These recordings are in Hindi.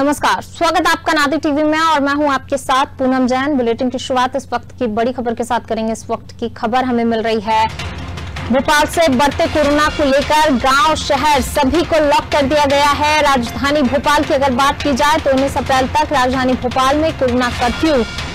नमस्कार, स्वागत आपका नादिक टीवी में और मैं हूं आपके साथ पूनम जैन। बुलेटिन की शुरुआत इस वक्त की बड़ी खबर के साथ करेंगे। इस वक्त की खबर हमें मिल रही है भोपाल से। बढ़ते कोरोना को लेकर गांव शहर सभी को लॉक कर दिया गया है। राजधानी भोपाल की अगर बात की जाए तो 19 अप्रैल तक राजधानी भोपाल में कोरोना कर्फ्यू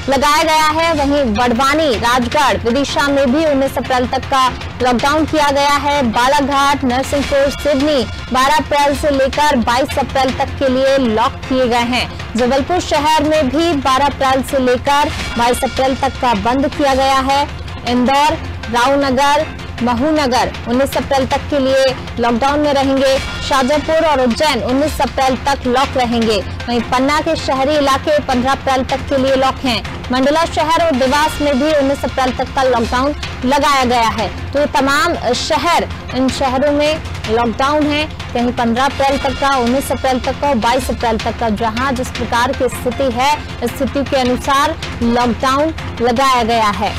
लगाया गया है। वहीं बड़वानी, राजगढ़, विदिशा में भी 19 अप्रैल तक का लॉकडाउन किया गया है। बालाघाट, नरसिंहपुर, सिवनी 12 अप्रैल से लेकर 22 अप्रैल तक के लिए लॉक किए गए हैं। जबलपुर शहर में भी 12 अप्रैल से लेकर 22 अप्रैल तक का बंद किया गया है। इंदौर, रावनगर, महूनगर 19 अप्रैल तक के लिए लॉकडाउन में रहेंगे। शाजापुर और उज्जैन 19 अप्रैल तक लॉक रहेंगे। वहीं पन्ना के शहरी इलाके 15 अप्रैल तक के लिए लॉक हैं। मंडला शहर और देवास में भी 19 अप्रैल तक का लॉकडाउन लगाया गया है। तो तमाम शहर, इन शहरों में लॉकडाउन है। कहीं 15 अप्रैल तक का, 19 अप्रैल तक का और 22 अप्रैल तक का, जहां जिस प्रकार की स्थिति है, स्थिति के अनुसार लॉकडाउन लगाया गया है।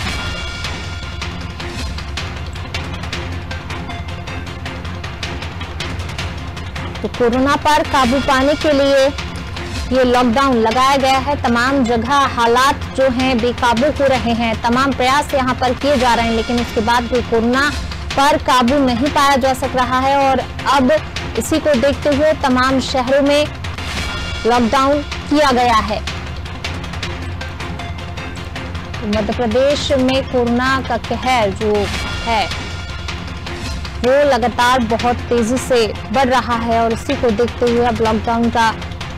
तो कोरोना पर काबू पाने के लिए ये लॉकडाउन लगाया गया है। तमाम जगह हालात जो हैं बेकाबू हो रहे हैं। तमाम प्रयास यहाँ पर किए जा रहे हैं, लेकिन उसके बाद भी कोरोना पर काबू नहीं पाया जा सक रहा है। और अब इसी को देखते हुए तमाम शहरों में लॉकडाउन किया गया है। मध्य प्रदेश में कोरोना का कहर जो है वो लगातार बहुत तेजी से बढ़ रहा है और इसी को देखते हुए अब लॉकडाउन का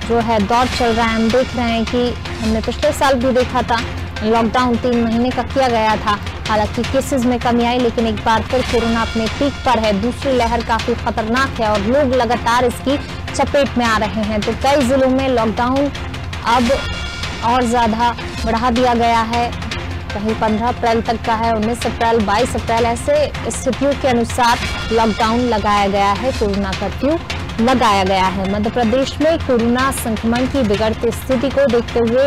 जो है दौर चल रहा है। हम देख रहे हैं कि हमने पिछले साल भी देखा था लॉकडाउन 3 महीने का किया गया था। हालांकि केसेस में कमी आई, लेकिन एक बार फिर कोरोना अपने पीक पर है। दूसरी लहर काफी खतरनाक है और लोग लगातार इसकी चपेट में आ रहे हैं। तो कई जिलों में लॉकडाउन अब और ज्यादा बढ़ा दिया गया है। कहीं 15 अप्रैल तक का है, 19 अप्रैल, 22 अप्रैल, ऐसे स्थितियों के अनुसार लॉकडाउन लगाया गया है। कोरोना कर्फ्यू लगाया गया है। मध्य प्रदेश में कोरोना संक्रमण की बिगड़ती स्थिति को देखते हुए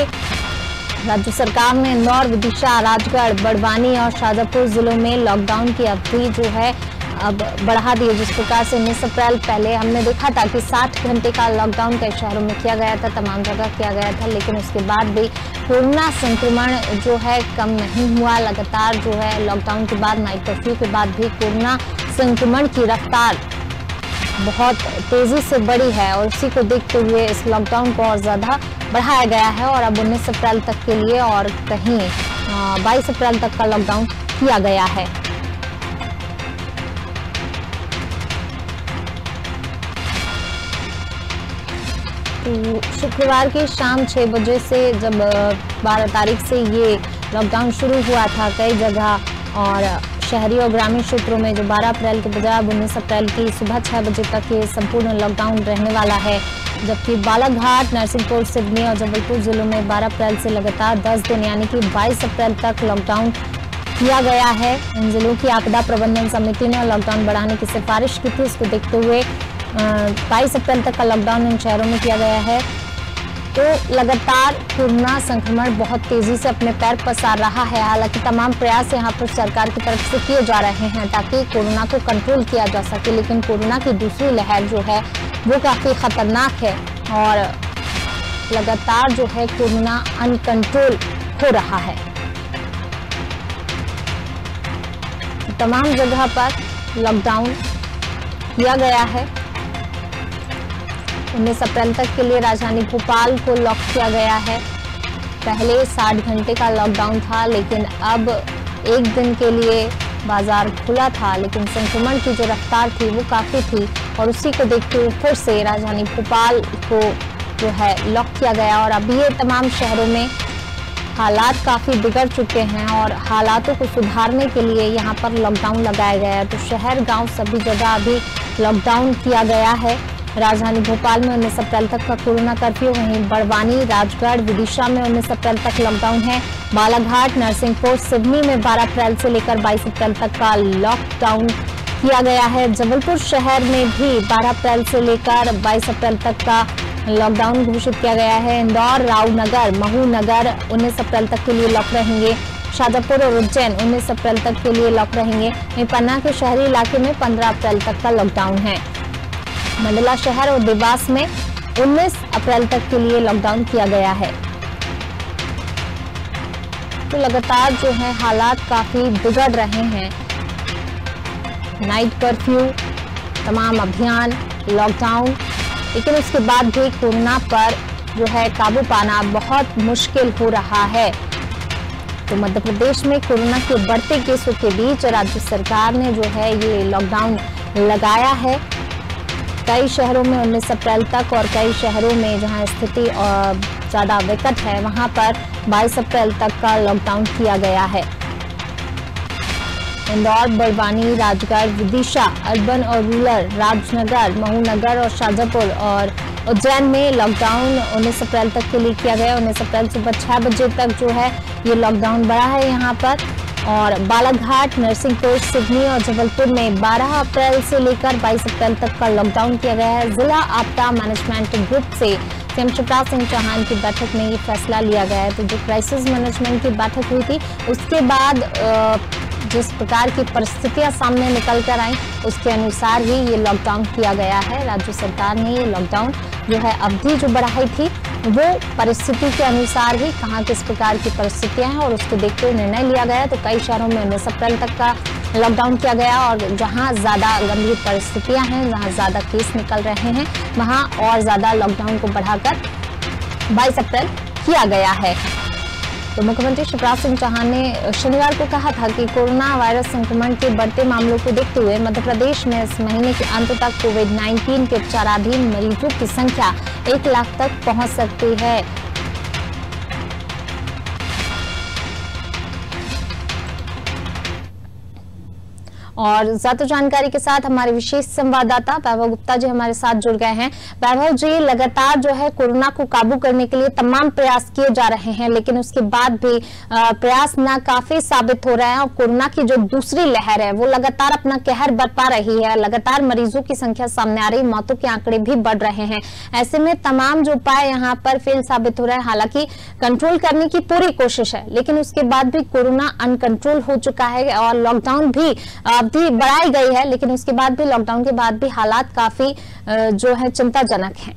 राज्य सरकार ने इंदौर, विदिशा, राजगढ़, बड़वानी और शाजापुर जिलों में लॉकडाउन की अवधि जो है अब बढ़ा दी है। जिस प्रकार से 19 अप्रैल पहले हमने देखा था कि 60 घंटे का लॉकडाउन कई शहरों में किया गया था, तमाम जगह किया गया था, लेकिन उसके बाद भी कोरोना संक्रमण जो है कम नहीं हुआ। लगातार जो है लॉकडाउन के बाद, नाइट कर्फ्यू के बाद भी कोरोना संक्रमण की रफ्तार बहुत तेजी से बढ़ी है और इसी को देखते हुए इस लॉकडाउन को और ज्यादा बढ़ाया गया है। और अब 19 अप्रैल तक के लिए और कहीं 22 अप्रैल तक का लॉकडाउन किया गया है। तो शुक्रवार की शाम 6 बजे से जब 12 तारीख से ये लॉकडाउन शुरू हुआ था कई जगह और शहरी और ग्रामीण क्षेत्रों में, जो 12 अप्रैल के बजाय 19 अप्रैल की सुबह 6 बजे तक ये संपूर्ण लॉकडाउन रहने वाला है। जबकि बालाघाट, नरसिंहपुर, सिवनी और जबलपुर जिलों में 12 अप्रैल से लगातार 10 दिन यानी कि 22 अप्रैल तक लॉकडाउन किया गया है। इन जिलों की आपदा प्रबंधन समिति ने लॉकडाउन बढ़ाने की सिफारिश की थी। इसको देखते हुए 22 अप्रैल तक का लॉकडाउन इन शहरों में किया गया है। तो लगातार कोरोना संक्रमण बहुत तेजी से अपने पैर पसार रहा है। हालांकि तमाम प्रयास यहाँ पर सरकार की तरफ से किए जा रहे हैं ताकि कोरोना को कंट्रोल किया जा सके, लेकिन कोरोना की दूसरी लहर जो है वो काफी खतरनाक है और लगातार जो है कोरोना अनकंट्रोल हो रहा है। तमाम जगह पर लॉकडाउन किया गया है। 19 अप्रैल तक के लिए राजधानी भोपाल को लॉक किया गया है। पहले 60 घंटे का लॉकडाउन था, लेकिन अब एक दिन के लिए बाजार खुला था, लेकिन संक्रमण की जो रफ्तार थी वो काफी थी और उसी को देखते हुए फिर से राजधानी भोपाल को जो है लॉक किया गया। और अभी ये तमाम शहरों में हालात काफी बिगड़ चुके हैं और हालातों को सुधारने के लिए यहाँ पर लॉकडाउन लगाया गया है। तो शहर, गाँव सभी जगह अभी लॉकडाउन किया गया है। राजधानी भोपाल में 19 अप्रैल तक का कोरोना कर्फ्यू, वहीं बड़वानी, राजगढ़, विदिशा में 19 अप्रैल तक लॉकडाउन है। बालाघाट, नरसिंहपुर, सिवनी में 12 अप्रैल से लेकर 22 अप्रैल तक का लॉकडाउन किया गया है। जबलपुर शहर में भी 12 अप्रैल से लेकर 22 अप्रैल तक का लॉकडाउन घोषित किया गया है। इंदौर, रावनगर, महूनगर 19 अप्रैल तक के लिए लॉक रहेंगे। शाजापुर और उज्जैन 19 अप्रैल तक के लिए लॉक रहेंगे। वहीं पन्ना के शहरी इलाके में 15 अप्रैल तक का लॉकडाउन है। मंडला शहर और देवास में 19 अप्रैल तक के लिए लॉकडाउन किया गया है। तो लगातार जो है हालात काफी बिगड़ रहे हैं। नाइट कर्फ्यू, तमाम अभियान, लॉकडाउन, लेकिन उसके बाद भी कोरोना पर जो है काबू पाना बहुत मुश्किल हो रहा है। तो मध्य प्रदेश में कोरोना के बढ़ते केसों के बीच राज्य सरकार ने जो है ये लॉकडाउन लगाया है। कई शहरों में 19 अप्रैल तक और कई शहरों में जहां स्थिति ज्यादा विकट है वहां पर 22 अप्रैल तक का लॉकडाउन किया गया है। इंदौर, बड़वानी, राजगढ़, विदिशा, अर्बन और रूरल, राजनगर, महूनगर और शाजापुर और उज्जैन में लॉकडाउन 19 अप्रैल तक के लिए किया गया। 19 अप्रैल सुबह 6 बजे तक जो है ये लॉकडाउन बढ़ा है यहाँ पर। और बालाघाट, नरसिंहपुर, सिवनी और जबलपुर में 12 अप्रैल से लेकर 22 अप्रैल तक का लॉकडाउन किया गया है। जिला आपदा मैनेजमेंट ग्रुप से सीएम शिवराज सिंह चौहान की बैठक में ये फैसला लिया गया है। तो जो क्राइसिस मैनेजमेंट की बैठक हुई थी उसके बाद जिस प्रकार की परिस्थितियां सामने निकल कर आई उसके अनुसार ही ये लॉकडाउन किया गया है। राज्य सरकार ने ये लॉकडाउन जो है अवधि जो बढ़ाई थी वो परिस्थिति के अनुसार ही कहाँ किस प्रकार की परिस्थितियां हैं और उसको देखते हुए निर्णय लिया गया। तो कई शहरों में 19 अप्रैल तक का लॉकडाउन किया गया और जहां ज्यादा गंभीर परिस्थितियां हैं, जहां ज्यादा केस निकल रहे हैं, वहां और ज्यादा लॉकडाउन को बढ़ाकर 22 अप्रैल किया गया है। तो मुख्यमंत्री शिवराज सिंह चौहान ने शनिवार को कहा था कि कोरोना वायरस संक्रमण के बढ़ते मामलों को देखते हुए मध्य प्रदेश में इस महीने के अंत तक कोविड-19 के उपचाराधीन मरीजों की संख्या 1 लाख तक पहुंच सकती है। और ज्यादा जानकारी के साथ हमारे विशेष संवाददाता वैभव गुप्ता जी हमारे साथ जुड़ गए हैं। वैभव जी, लगातार जो है कोरोना को काबू करने के लिए तमाम प्रयास किए जा रहे हैं, लेकिन उसके बाद भी प्रयास नाकाफी साबित हो रहे हैं और कोरोना की जो दूसरी लहर है वो लगातार अपना कहर बरपा रही है। लगातार मरीजों की संख्या सामने आ रही, मौतों के आंकड़े भी बढ़ रहे हैं। ऐसे में तमाम जो उपाय यहाँ पर फेल साबित हो रहे हैं। हालांकि कंट्रोल करने की पूरी कोशिश है, लेकिन उसके बाद भी कोरोना अनकंट्रोल हो चुका है और लॉकडाउन भी अवधि बढ़ाई गई है, लेकिन उसके बाद भी लॉकडाउन के बाद भी हालात काफी जो है चिंताजनक हैं।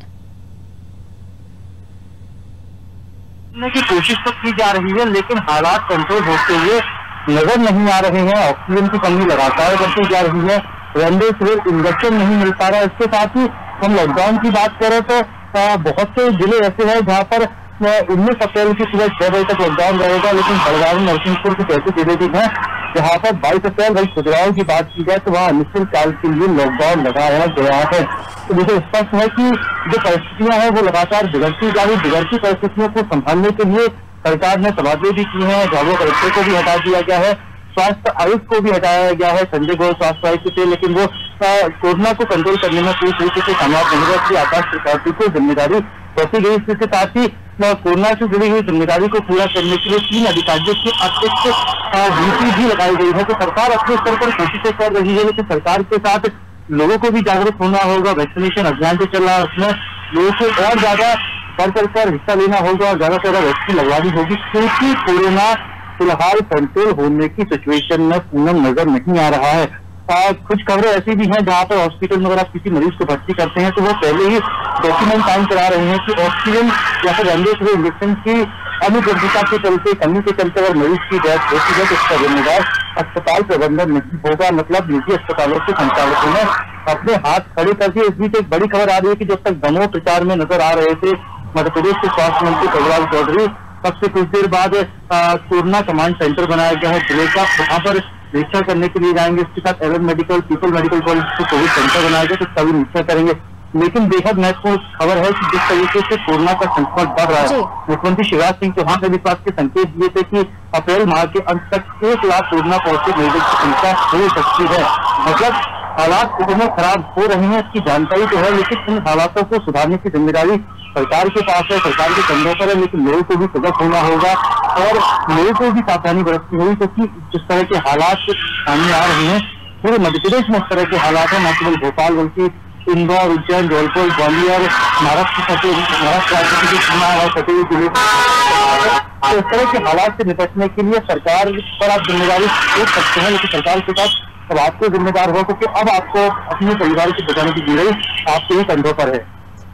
की कोशिश तो की जा रही है, लेकिन हालात कंट्रोल होते हुए नजर नहीं आ रहे हैं। ऑक्सीजन की कमी लगातार बढ़ती जा रही है, रेमडेसिविर इंजेक्शन नहीं मिल पा रहा है। इसके साथ ही हम लॉकडाउन की बात करें तो बहुत से जिले ऐसे हैं जहाँ पर 19 अप्रैल की सुबह 6 बजे तक लॉकडाउन रहेगा, लेकिन बड़वानी, नरसिंहपुर के ऐसे जिले भी हैं जहाँ पर 22 अप्रैल वही खुजराव की बात की जाए तो वहाँ अनिश्चितकाल के लिए लॉकडाउन लगाया गया है। तो मुझे स्पष्ट है कि जो परिस्थितियां हैं वो लगातार बिगड़ती जा रही। बिगड़ती परिस्थितियों को संभालने के लिए सरकार ने तबादले भी किए हैं। झाबुआ कलेक्टर को भी हटा दिया गया है, स्वास्थ्य आयुक्त को भी हटाया गया है, संजय गोयल स्वास्थ्य आयुक्त थे, लेकिन वो कोरोना को कंट्रोल करने में पूरी तरीके से कामयाब नहीं रहा। इसलिए आकाश त्रिपाठी को जिम्मेदारी सौंपी गई। इसके साथ ही कोरोना से जुड़ी हुई जिम्मेदारी को पूरा करने के लिए 3 अधिकारियों की अतिरिक्त ड्यूटी भी लगाई गई है। तो सरकार अपने स्तर पर कोशिशें कर रही है, लेकिन सरकार के साथ लोगों को भी जागरूक होना होगा। वैक्सीनेशन अभियान जो चल रहा है उसमें लोगों को और ज्यादा बढ़ कर हिस्सा लेना होगा और ज्यादा से ज्यादा वैक्सीन लगवानी होगी, क्योंकि कोरोना फिलहाल कंट्रोल होने की सिचुएशन में पूर्ण नजर नहीं आ रहा है। कुछ खबरें ऐसी भी हैं जहाँ पर हॉस्पिटल में अगर आप किसी मरीज को भर्ती करते हैं तो वो पहले ही डॉक्यूमेंट साइन करा रहे हैं कि ऑक्सीजन या फिर रेमडेसिविर इंजेक्शन की अनुपलब्धता के चलते, कमी के चलते अगर मरीज की डेथ होती है तो इसका जिम्मेदार अस्पताल प्रबंधन नहीं होगा। मतलब निजी अस्पतालों के संचालकों ने अपने हाथ खड़े कर दिए। इस बीच एक बड़ी खबर आ रही है कि जब तक दमोह प्रचार में नजर आ रहे थे मध्य प्रदेश के स्वास्थ्य मंत्री प्रभुलाल चौधरी, तब से कुछ देर बाद कोरोना कमांड सेंटर बनाया गया है जिले का, वहां पर निरीक्षण करने के लिए जाएंगे। इसके साथ Avon medical, people medical college को कोविड सेंटर बनाया गया, तो उसका भी निरीक्षण करेंगे। लेकिन बेहद महत्वपूर्ण खबर है कि जिस तरीके से कोरोना का संक्रमण बढ़ रहा है, मुख्यमंत्री शिवराज सिंह चौहान ने इस बात के संकेत दिए थे कि अप्रैल माह के अंत तक 1 लाख कोरोना पॉजिटिव मरीजों की संख्या हो सकती है। मतलब हालात इतने खराब हो रहे हैं, इसकी जानकारी तो है, लेकिन इन हालातों को सुधारने की जिम्मेदारी सरकार के पास है, सरकार के कंधों पर है। लेकिन लोगों को भी सजग होना होगा और लोगों को भी सावधानी बरतनी होगी, क्योंकि जिस तरह के हालात सामने आ रहे हैं पूरे मध्य प्रदेश में इस तरह के हालात है, न केवल भोपाल बल्कि इंदौर, उज्जैन, जबलपुर, ग्वालियर, महाराष्ट्र राज्य की सीमा है, सभी जिले तो इस तरह के हालात से निपटने के लिए सरकार पर आप जिम्मेदारी सोच सकते हैं, लेकिन सरकार के साथ अब आपको जिम्मेदार हो, क्योंकि अब आपको अपने परिवार को बचाने की जिम्मेदारी आपके ही कंधों पर है।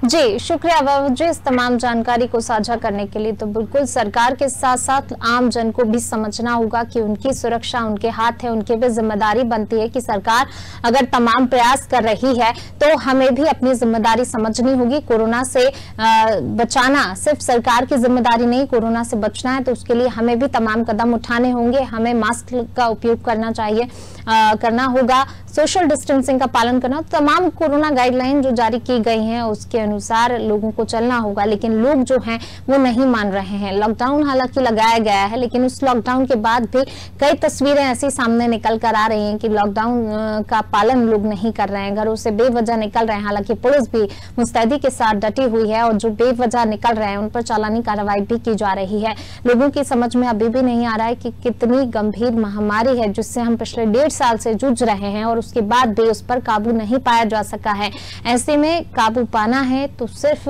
जी शुक्रिया वैभव जी इस तमाम जानकारी को साझा करने के लिए। तो बिल्कुल सरकार के साथ साथ आम जन को भी समझना होगा कि उनकी सुरक्षा उनके हाथ है, उनकी भी जिम्मेदारी बनती है कि सरकार अगर तमाम प्रयास कर रही है तो हमें भी अपनी जिम्मेदारी समझनी होगी। कोरोना से बचाना सिर्फ सरकार की जिम्मेदारी नहीं, कोरोना से बचना है तो उसके लिए हमें भी तमाम कदम उठाने होंगे। हमें मास्क का उपयोग करना चाहिए, करना होगा, सोशल डिस्टेंसिंग का पालन करना, तमाम कोरोना गाइडलाइन जो जारी की गई हैं उसके अनुसार लोगों को चलना होगा। लेकिन लोग जो हैं वो नहीं मान रहे हैं। लॉकडाउन हालांकि लगाया गया है लेकिन उस लॉकडाउन के बाद भी कई तस्वीरें ऐसी सामने निकल कर आ रही हैं कि लॉकडाउन का पालन लोग नहीं कर रहे हैं, घरों से बेवजह निकल रहे हैं। हालांकि पुलिस भी मुस्तैदी के साथ डटी हुई है और जो बेवजह निकल रहे हैं उन पर चालानी कार्रवाई भी की जा रही है। लोगों की समझ में अभी भी नहीं आ रहा है कि कितनी गंभीर महामारी है जिससे हम पिछले 1.5 साल से जूझ रहे हैं और उसके बाद भी उस पर काबू नहीं पाया जा सका है। ऐसे में काबू पाना है तो सिर्फ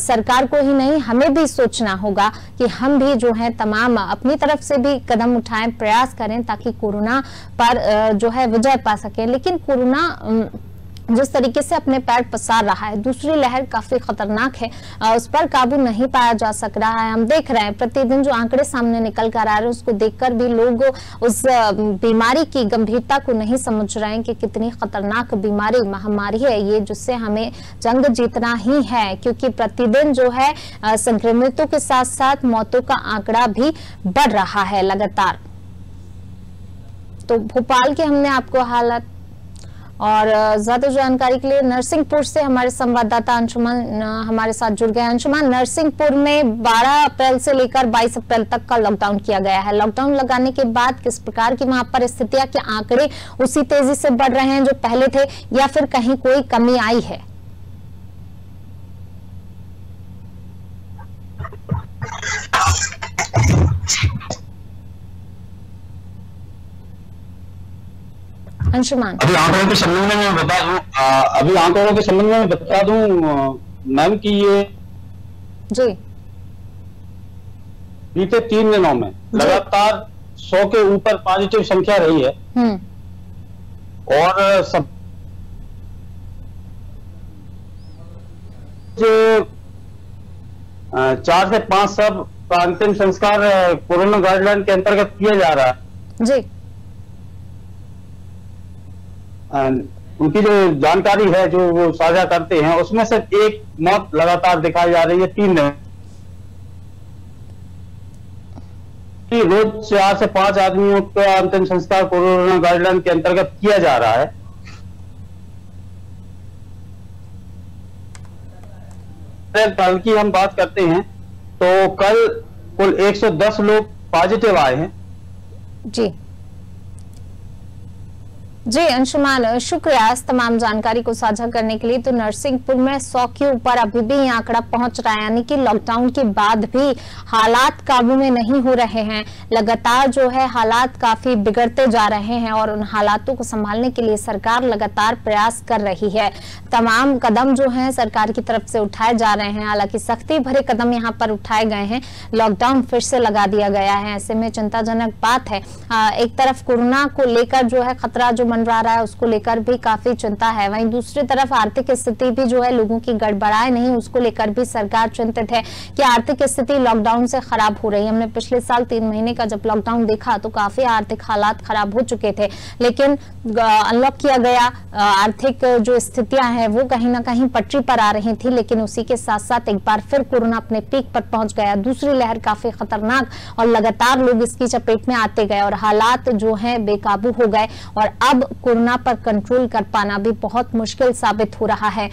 सरकार को ही नहीं हमें भी सोचना होगा कि हम भी जो है तमाम अपनी तरफ से भी कदम उठाएं, प्रयास करें ताकि कोरोना पर जो है विजय पा सके। लेकिन कोरोना जिस तरीके से अपने पैर पसार रहा है, दूसरी लहर काफी खतरनाक है, उस पर काबू नहीं पाया जा सक रहा है। हम देख रहे हैं प्रतिदिन जो आंकड़े सामने निकल कर आ रहे हैं उसको देखकर भी लोग उस बीमारी की गंभीरता को नहीं समझ रहे हैं कि कितनी खतरनाक बीमारी महामारी है ये, जिससे हमें जंग जीतना ही है। क्योंकि प्रतिदिन जो है संक्रमितों के साथ साथ मौतों का आंकड़ा भी बढ़ रहा है लगातार। तो भोपाल के हमने आपको हालात और ज्यादा जानकारी के लिए नरसिंहपुर से हमारे संवाददाता अंशुमान हमारे साथ जुड़ गए। अंशुमान, नरसिंहपुर में 12 अप्रैल से लेकर 22 अप्रैल तक का लॉकडाउन किया गया है। लॉकडाउन लगाने के बाद किस प्रकार की वहां पर स्थितियां, क्या आंकड़े उसी तेजी से बढ़ रहे हैं जो पहले थे या फिर कहीं कोई कमी आई है? अंशुमान, अभी आंकड़ों के संबंध में मैं बता दूं मैम कि ये जी बीते 3 दिनों में लगातार 100 के ऊपर पॉजिटिव संख्या रही है और सब जो 4 से 5 सब का अंतिम संस्कार कोरोना गाइडलाइन के अंतर्गत किया जा रहा है जी। उनकी जो जानकारी है जो वो साझा करते हैं उसमें से एक मौत लगातार दिखाई जा रही है 3 दिन। रोज 4 से 5 आदमियों का अंतिम संस्कार कोरोना गाइडलाइन के अंतर्गत किया जा रहा है। कल की हम बात करते हैं तो कल कुल 110 लोग पॉजिटिव आए हैं। जी जी अंशुमान, शुक्रिया इस तमाम जानकारी को साझा करने के लिए। तो नरसिंहपुर में 100 के ऊपर अभी भी ये आंकड़ा पहुंच रहा है, यानी कि लॉकडाउन के बाद भी हालात काबू में नहीं हो रहे हैं। लगातार जो है हालात काफी बिगड़ते जा रहे हैं और उन हालातों को संभालने के लिए सरकार लगातार प्रयास कर रही है। तमाम कदम जो है सरकार की तरफ से उठाए जा रहे हैं, हालांकि सख्ती भरे कदम यहाँ पर उठाए गए हैं। लॉकडाउन फिर से लगा दिया गया है, ऐसे में चिंताजनक बात है। एक तरफ कोरोना को लेकर जो है खतरा जो मंडरा रहा है उसको लेकर भी काफी चिंता है, वहीं दूसरी तरफ आर्थिक स्थिति भी जो है लोगों की गड़बड़ाए नहीं उसको लेकर भी सरकार चिंतित है कि आर्थिक स्थिति लॉकडाउन से खराब हो रही है। हमने पिछले साल 3 महीने का जब लॉकडाउन देखा तो काफी आर्थिक हालात खराब हो चुके थे, लेकिन अनलॉक किया गया, आर्थिक जो स्थितियां हैं वो कहीं ना कहीं पटरी पर आ रही थी। लेकिन उसी के साथ साथ एक बार फिर कोरोना अपने पीक पर पहुंच गया, दूसरी लहर काफी खतरनाक और लगातार लोग इसकी चपेट में आते गए और हालात जो है बेकाबू हो गए और अब कोरोना पर कंट्रोल कर पाना भी बहुत मुश्किल साबित हो रहा है।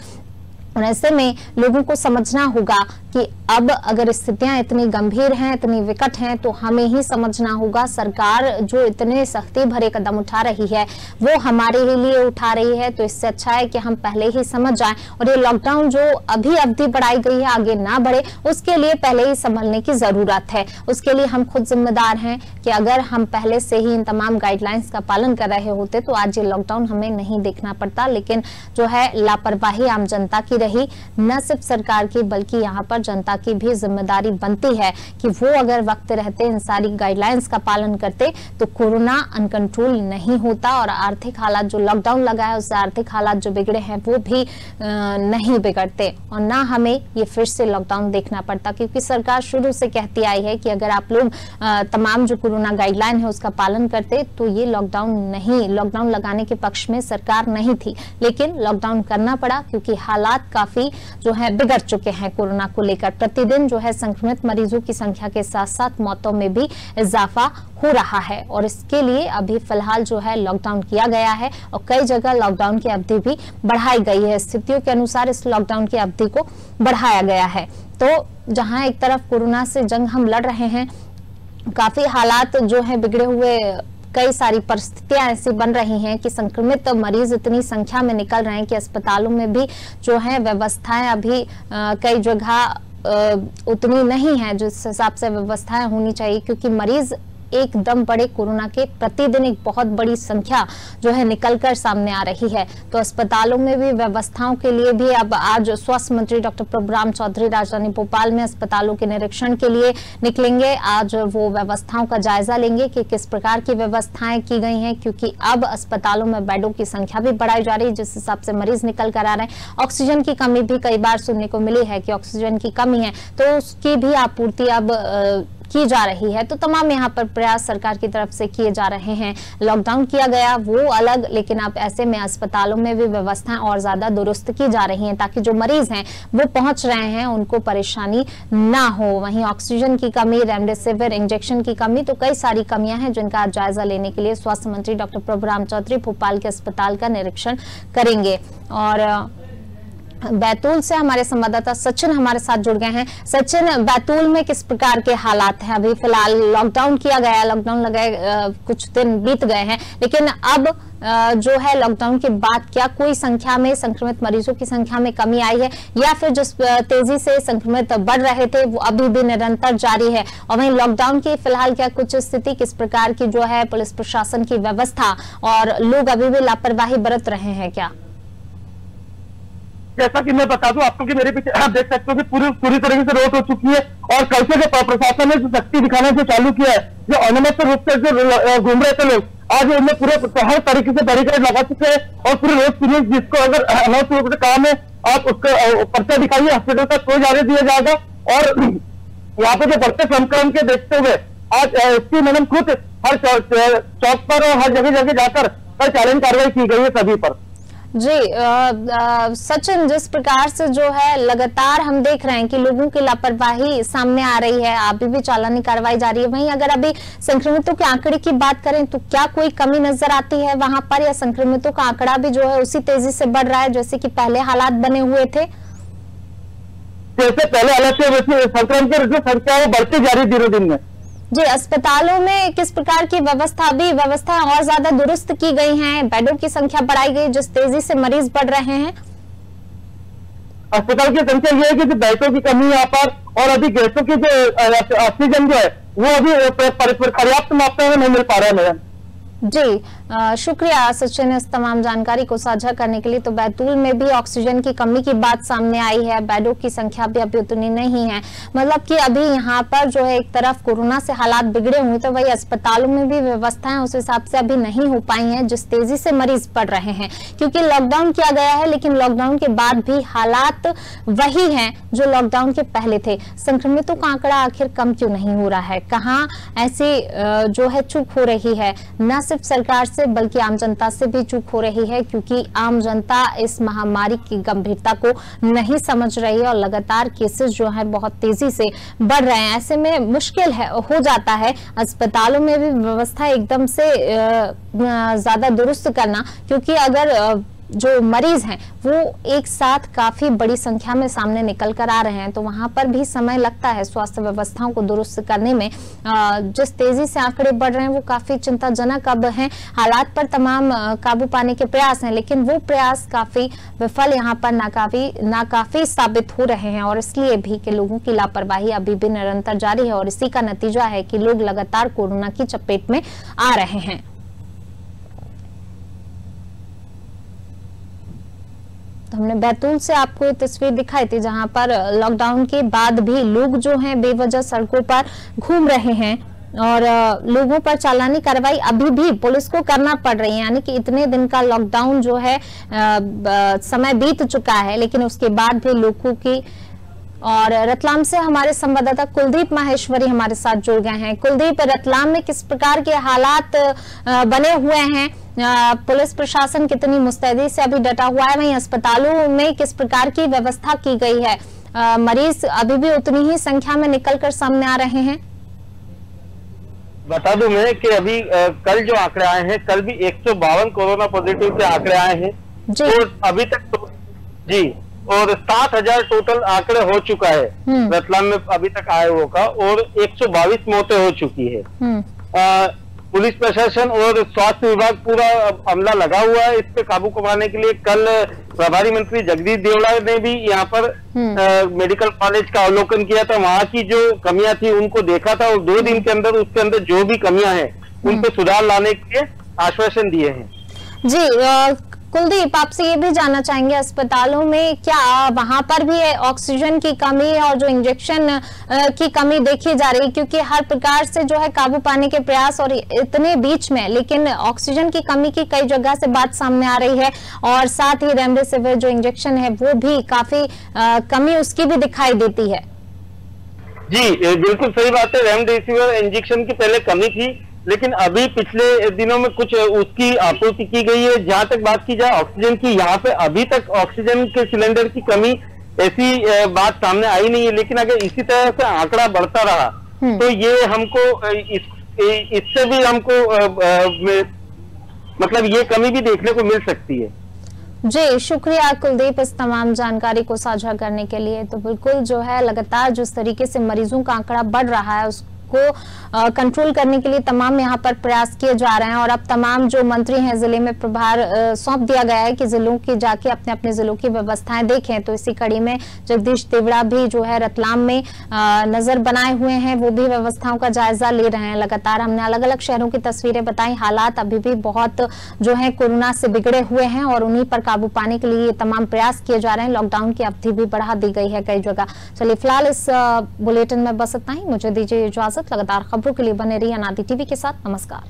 और ऐसे में लोगों को समझना होगा कि अब अगर स्थितियां इतनी गंभीर हैं, इतनी विकट हैं, तो हमें ही समझना होगा सरकार जो इतने सख्ती भरे कदम उठा रही है वो हमारे ही लिए उठा रही है। तो इससे अच्छा है कि हम पहले ही समझ जाएं और ये लॉकडाउन जो अभी अवधि बढ़ाई गई है आगे ना बढ़े, उसके लिए पहले ही संभलने की जरूरत है। उसके लिए हम खुद जिम्मेदार हैं कि अगर हम पहले से ही इन तमाम गाइडलाइंस का पालन कर रहे होते तो आज ये लॉकडाउन हमें नहीं देखना पड़ता। लेकिन जो है लापरवाही आम जनता की रही। न सिर्फ सरकार की बल्कि यहाँ पर जनता की भी जिम्मेदारी बनती है कि वो अगर वक्त रहते इन सारी गाइडलाइंस का पालन करते तो कोरोना अनकंट्रोल नहीं होता और आर्थिक हालात जो लॉकडाउन लगा है उससे आर्थिक हालात जो बिगड़े हैं वो भी नहीं बिगड़ते और ना हमें ये फिर से लॉकडाउन देखना पड़ता, क्योंकि सरकार शुरू से कहती आई है कि अगर आप लोग तमाम जो कोरोना गाइडलाइन है उसका पालन करते तो ये लॉकडाउन लगाने के पक्ष में सरकार नहीं थी, लेकिन लॉकडाउन करना पड़ा क्योंकि हालात काफी जो है बिगड़ चुके हैं कोरोना को लेकर। प्रतिदिन जो है संक्रमित मरीजों की संख्या के साथ साथ मौतों में भी इजाफा हो रहा है और इसके लिए अभी फिलहाल जो है लॉकडाउन किया गया है और कई जगह लॉकडाउन की अवधि भी बढ़ाई गई है। स्थितियों के अनुसार इस लॉकडाउन की अवधि को बढ़ाया गया है। तो जहां एक तरफ कोरोना से जंग हम लड़ रहे हैं, काफी हालात जो है बिगड़े हुए, कई सारी परिस्थितियां ऐसी बन रही हैं कि संक्रमित मरीज इतनी संख्या में निकल रहे हैं कि अस्पतालों में भी जो है व्यवस्थाएं अभी कई जगह उतनी नहीं है जिस हिसाब से व्यवस्थाएं होनी चाहिए, क्योंकि मरीज एकदम बड़े कोरोना के प्रतिदिन एक बहुत बड़ी संख्या जो है निकलकर सामने आ रही है। तो अस्पतालों में भी व्यवस्थाओं के लिए भी अब आज स्वास्थ्य मंत्री डॉक्टर प्रभुराम चौधरी राजधानी भोपाल में अस्पतालों के निरीक्षण के लिए निकलेंगे। आज वो व्यवस्थाओं का जायजा लेंगे कि किस प्रकार की व्यवस्थाएं की गई हैं, क्योंकि अब अस्पतालों में बेडों की संख्या भी बढ़ाई जा रही है जिस हिसाब से मरीज निकल कर आ रहे हैं। ऑक्सीजन की कमी भी कई बार सुनने को मिली है कि ऑक्सीजन की कमी है, तो उसकी भी आपूर्ति अब की जा रही है। तो तमाम यहाँ पर प्रयास सरकार की तरफ से किए जा रहे हैं। लॉकडाउन किया गया वो अलग, लेकिन अब ऐसे में अस्पतालों में भी व्यवस्थाएं और ज्यादा दुरुस्त की जा रही हैं ताकि जो मरीज हैं वो पहुंच रहे हैं उनको परेशानी ना हो। वहीं ऑक्सीजन की कमी, रेमडेसिविर इंजेक्शन की कमी, तो कई सारी कमियां हैं जिनका आज जायजा लेने के लिए स्वास्थ्य मंत्री डॉक्टर प्रभुराम चौधरी भोपाल के अस्पताल का निरीक्षण करेंगे। और बैतूल से हमारे संवाददाता सचिन हमारे साथ जुड़ गए हैं। सचिन, बैतूल में किस प्रकार के हालात हैं? अभी फिलहाल लॉकडाउन किया गया, लॉकडाउन लगाए कुछ दिन बीत गए हैं, लेकिन अब जो है लॉकडाउन के बाद क्या कोई संख्या में संक्रमित मरीजों की संख्या में कमी आई है या फिर जिस तेजी से संक्रमित बढ़ रहे थे वो अभी भी निरंतर जारी है? और वहीं लॉकडाउन की फिलहाल क्या कुछ स्थिति, किस प्रकार की जो है पुलिस प्रशासन की व्यवस्था और लोग अभी भी लापरवाही बरत रहे हैं क्या? जैसा कि मैं बता दूं आपको कि मेरे पीछे आप देख सकते हो कि पूरी तरीके से रोक हो चुकी है और कल से जो प्रशासन ने शक्ति दिखाना जो चालू किया है, जो अनियमित रूप से जो घूम रहे थे लोग, आज उनमें पूरे हर तरीके से बैरिकेड लगा चुके हैं और पूरे रोड सीरीज जिसको अगर अनाउंस रूप से काम है आप उसका पर्चा दिखाइए, हॉस्पिटल तक कोई जाने दिया जाएगा। और यहाँ पे जो बढ़ते संक्रमण के देखते हुए आज एसपी मैडम खुद हर चौक पर और हर जगह जाकर कल चैलेंज कार्रवाई की गई है सभी पर। जी सचिन, जिस प्रकार से जो है लगातार हम देख रहे हैं कि लोगों की लापरवाही सामने आ रही है, अभी भी चालानी कार्रवाई जारी है, वहीं अगर अभी संक्रमितों के आंकड़े की बात करें तो क्या कोई कमी नजर आती है वहां पर, या संक्रमितों का आंकड़ा भी जो है उसी तेजी से बढ़ रहा है जैसे कि पहले हालात बने हुए थे? जैसे पहले हालात थे वैसे संक्रमण की संख्या वो बढ़ती जा रही दिनों दिन में। जी, अस्पतालों में किस प्रकार की व्यवस्थाएं और ज्यादा दुरुस्त की गई हैं, बेडों की संख्या बढ़ाई गई जिस तेजी से मरीज बढ़ रहे हैं? अस्पताल की संख्या ये है कि बेडों की कमी यहाँ पर और अभी गैसों की जो ऑक्सीजन जो है वो अभी पर्याप्त मात्रा में नहीं मिल पा रहा है मैडम। जी शुक्रिया सचिन इस तमाम जानकारी को साझा करने के लिए। तो बैतूल में भी ऑक्सीजन की कमी की बात सामने आई है, बेडों की संख्या भी अभी उतनी नहीं है, मतलब कि अभी यहाँ पर जो है एक तरफ कोरोना से हालात बिगड़े हुए तो वही अस्पतालों में भी व्यवस्थाएं उस हिसाब से अभी नहीं हो पाई हैं जिस तेजी से मरीज बढ़ रहे हैं, क्योंकि लॉकडाउन किया गया है लेकिन लॉकडाउन के बाद भी हालात वही हैं जो लॉकडाउन के पहले थे। संक्रमितों का आंकड़ा आखिर कम क्यों नहीं हो रहा है? कहाँ ऐसी जो है चूक हो रही है? न सिर्फ सरकार से बल्कि आम जनता से भी चूक हो रही है, क्योंकि आम जनता इस महामारी की गंभीरता को नहीं समझ रही है और लगातार केसेस जो है बहुत तेजी से बढ़ रहे हैं। ऐसे में मुश्किल हो जाता है अस्पतालों में भी व्यवस्था एकदम से ज्यादा दुरुस्त करना, क्योंकि अगर जो मरीज हैं वो एक साथ काफी बड़ी संख्या में सामने निकल कर आ रहे हैं तो वहां पर भी समय लगता है स्वास्थ्य व्यवस्थाओं को दुरुस्त करने में। जिस तेजी से आंकड़े बढ़ रहे हैं वो काफी चिंताजनक अब हैं। हालात पर तमाम काबू पाने के प्रयास हैं लेकिन वो प्रयास काफी विफल, यहाँ पर नाकाफी साबित हो रहे हैं और इसलिए भी कि लोगों की लापरवाही अभी भी निरंतर जारी है और इसी का नतीजा है कि लोग लगातार कोरोना की चपेट में आ रहे हैं। तो हमने बैतूल से आपको ये तस्वीर दिखाई थी जहां पर लॉकडाउन के बाद भी लोग जो हैं बेवजह सड़कों पर घूम रहे हैं और लोगों पर चालानी कार्रवाई अभी भी पुलिस को करना पड़ रही है। यानी कि इतने दिन का लॉकडाउन जो है समय बीत चुका है, लेकिन उसके बाद भी लोगों की। और रतलाम से हमारे संवाददाता कुलदीप माहेश्वरी हमारे साथ जुड़ गए हैं। कुलदीप, रतलाम में किस प्रकार के हालात बने हुए हैं? पुलिस प्रशासन कितनी मुस्तैदी से अभी डटा हुआ है? वहीं अस्पतालों में किस प्रकार की व्यवस्था की गई है? मरीज अभी भी उतनी ही संख्या में निकलकर सामने आ रहे हैं? बता दूं मैं कि अभी कल जो आंकड़े आए हैं, कल भी 152 कोरोना पॉजिटिव के आंकड़े आए हैं जी। और अभी तक तो जी और 7,000 टोटल आंकड़े हो चुका है रतलाम में अभी तक आए हुए का, और 122 मौतें हो चुकी है। पुलिस प्रशासन और स्वास्थ्य विभाग पूरा अमला लगा हुआ है इस पे काबू पाने के लिए। कल प्रभारी मंत्री जगदीश देवड़ा ने भी यहाँ पर मेडिकल कॉलेज का अवलोकन किया था, वहाँ की जो कमियां थी उनको देखा था और 2 दिन के अंदर उसके अंदर जो भी कमियां हैं उन पे सुधार लाने के आश्वासन दिए हैं। जी कुलदीप, आपसे ये भी जानना चाहेंगे, अस्पतालों में क्या वहां पर भी ऑक्सीजन की कमी और जो इंजेक्शन की कमी देखी जा रही है? क्योंकि हर प्रकार से जो है काबू पाने के प्रयास और इतने बीच में, लेकिन ऑक्सीजन की कमी की कई जगह से बात सामने आ रही है और साथ ही रेमडेसिविर जो इंजेक्शन है वो भी काफी कमी उसकी भी दिखाई देती है। जी बिल्कुल सही बात है, रेमडेसिविर इंजेक्शन की पहले कमी थी, लेकिन अभी पिछले दिनों में कुछ उसकी आपूर्ति की गई है। जहां तक बात की जाए ऑक्सीजन की, यहाँ पे अभी तक ऑक्सीजन के सिलेंडर की कमी ऐसी बात सामने आई नहीं है, लेकिन अगर इसी तरह से आंकड़ा बढ़ता रहा तो ये हमको इससे भी हमको मतलब ये कमी भी देखने को मिल सकती है। जी शुक्रिया कुलदीप इस तमाम जानकारी को साझा करने के लिए। तो बिल्कुल जो है लगातार जिस तरीके से मरीजों का आंकड़ा बढ़ रहा है उसको कंट्रोल करने के लिए तमाम यहाँ पर प्रयास किए जा रहे हैं और अब तमाम जो मंत्री हैं जिले में प्रभार सौंप दिया गया है कि जिलों की जाके अपने अपने जिलों की व्यवस्थाएं देखें। तो इसी कड़ी में जगदीश देवड़ा भी जो है रतलाम में नजर बनाए हुए हैं, वो भी व्यवस्थाओं का जायजा ले रहे हैं। लगातार हमने अलग अलग शहरों की तस्वीरें बताई, हालात अभी भी बहुत जो है कोरोना से बिगड़े हुए हैं और उन्हीं पर काबू पाने के लिए तमाम प्रयास किए जा रहे हैं। लॉकडाउन की अवधि भी बढ़ा दी गई है कई जगह। चलिए फिलहाल इस बुलेटिन में बस इतना ही, मुझे दीजिए इजाजत। लगातार खबरों के लिए बने रहिए अनादि टीवी के साथ। नमस्कार।